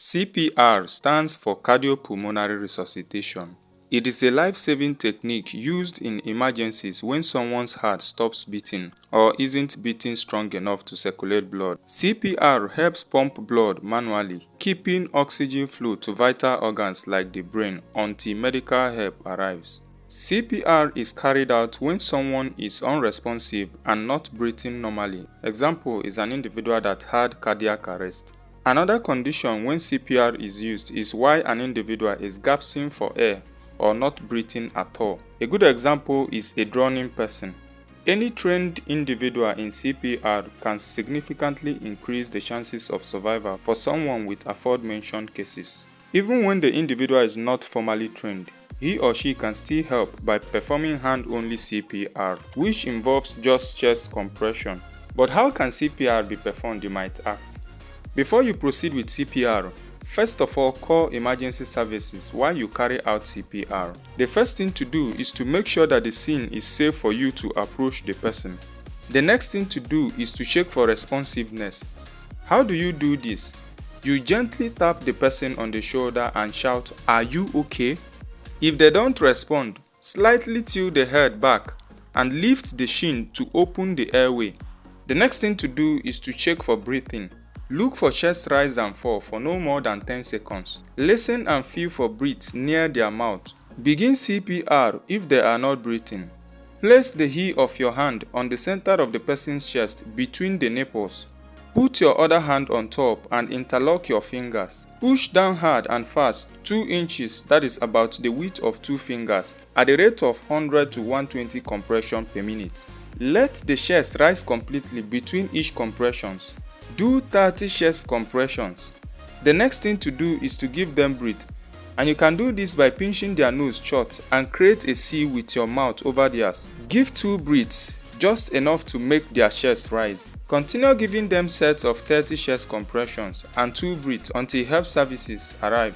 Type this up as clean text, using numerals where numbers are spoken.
CPR stands for Cardiopulmonary resuscitation. It is a life-saving technique used in emergencies when someone's heart stops beating or isn't beating strong enough to circulate blood. CPR helps pump blood manually, keeping oxygen flow to vital organs like the brain until medical help arrives. CPR is carried out when someone is unresponsive and not breathing normally. Example is an individual that had cardiac arrest. Another condition when CPR is used is why an individual is gasping for air or not breathing at all. A good example is a drowning person. Any trained individual in CPR can significantly increase the chances of survival for someone with aforementioned cases. Even when the individual is not formally trained, he or she can still help by performing hand-only CPR, which involves just chest compression. But how can CPR be performed, you might ask? Before you proceed with CPR, first of all, call emergency services while you carry out CPR. The first thing to do is to make sure that the scene is safe for you to approach the person. The next thing to do is to check for responsiveness. How do you do this? You gently tap the person on the shoulder and shout, "Are you okay?" If they don't respond, slightly tilt the head back and lift the chin to open the airway. The next thing to do is to check for breathing. Look for chest rise and fall for no more than 10 seconds. Listen and feel for breaths near their mouth. Begin CPR if they are not breathing. Place the heel of your hand on the center of the person's chest between the nipples. Put your other hand on top and interlock your fingers. Push down hard and fast 2 inches, that is about the width of 2 fingers, at the rate of 100 to 120 compression per minute. Let the chest rise completely between each compressions. Do 30 chest compressions. The next thing to do is to give them breath, and you can do this by pinching their nose shut and create a C with your mouth over theirs. Give 2 breaths, just enough to make their chest rise. Continue giving them sets of 30 chest compressions and 2 breaths until help services arrive.